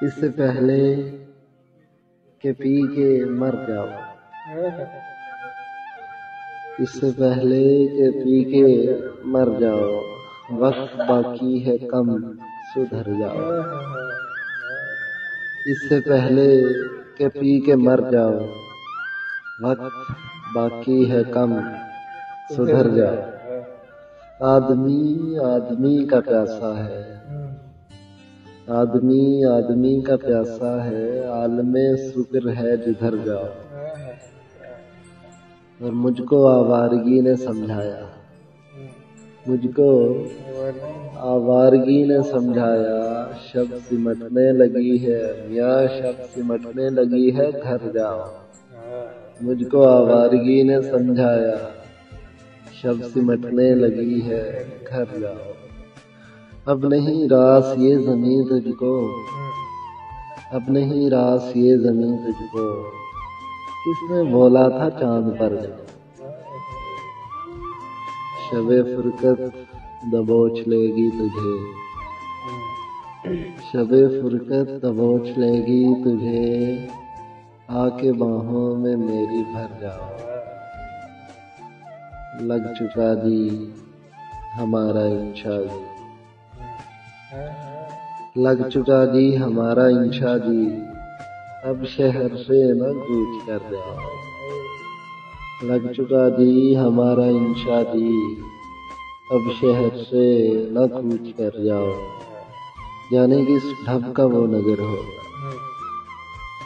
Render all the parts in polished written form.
اس سے پہلے کہ پی کے مر جاؤ، اس سے پہلے کہ پی کے مر جاؤ، وقت باقی ہے کم سدھر جاؤ۔ اس سے پہلے کہ پی کے مر جاؤ، وقت باقی ہے کم سدھر جاؤ۔ آدمی آدمی کا پیاسا ہے، آدمی آدمی کا پیاسا ہے، عالم سکر ہے جدھر جاؤ۔ اور مجھ کو آوارگی نے سمجھایا، مجھ کو آوارگی نے سمجھایا، شب سمٹنے لگی ہے میاں، شب سمٹنے لگی ہے گھر جاؤ۔ مجھ کو آوارگی نے سمجھایا، شب سمٹنے لگی ہے گھر جاؤ۔ اب نہیں راس یہ زمین تجھ کو، اب نہیں راس یہ زمین تجھ کو، کس نے بولا تھا چاند پر جاؤ۔ شب فرقت دبوچ لے گی تجھے، شب فرقت دبوچ لے گی تجھے، آ کے باہوں میں میری بھر جاؤ۔ لگ چکا جی ہمارا انشا جی، لگ چکا جی ہمارا انشا جی، اب شہر سے نہ کوچ کر جاؤ۔ لگ چکا جی ہمارا انشا جی، اب شہر سے نہ کوچ کر جاؤ۔ جانے کس ڈھب کا وہ نگر ہوگا،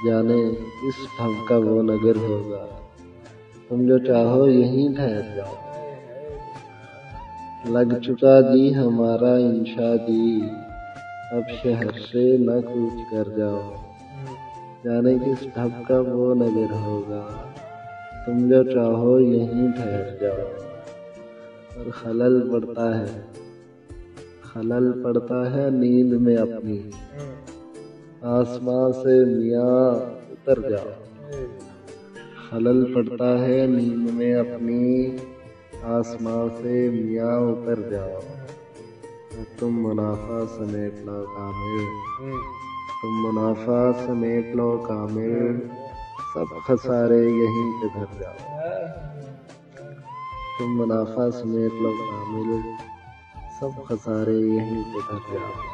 جانے کس ڈھب کا وہ نگر ہوگا، تم جو چاہو یہیں ٹھہر جاؤ۔ لگ چکا جی ہمارا انشا جی، اب شہر سے نہ کوچ کر جاؤ۔ جانے کس ڈھب کا وہ نگر ہوگا، تم جو چاہو یہیں ٹھہر جاؤ۔ اور خلل پڑتا ہے، خلل پڑتا ہے نیند میں اپنی، آسماں سے میاں اتر جاؤ۔ خلل پڑتا ہے نیند میں اپنی، آسماں سے میاں اتر جاؤ۔ تم منافع سمیٹ لو کامل، تم منافع سمیٹ لو کامل، سب خسارے یہیں پہ دھر جاؤ۔ تم منافع سمیٹ لو کامل، سب خسارے یہیں پہ دھر جاؤ۔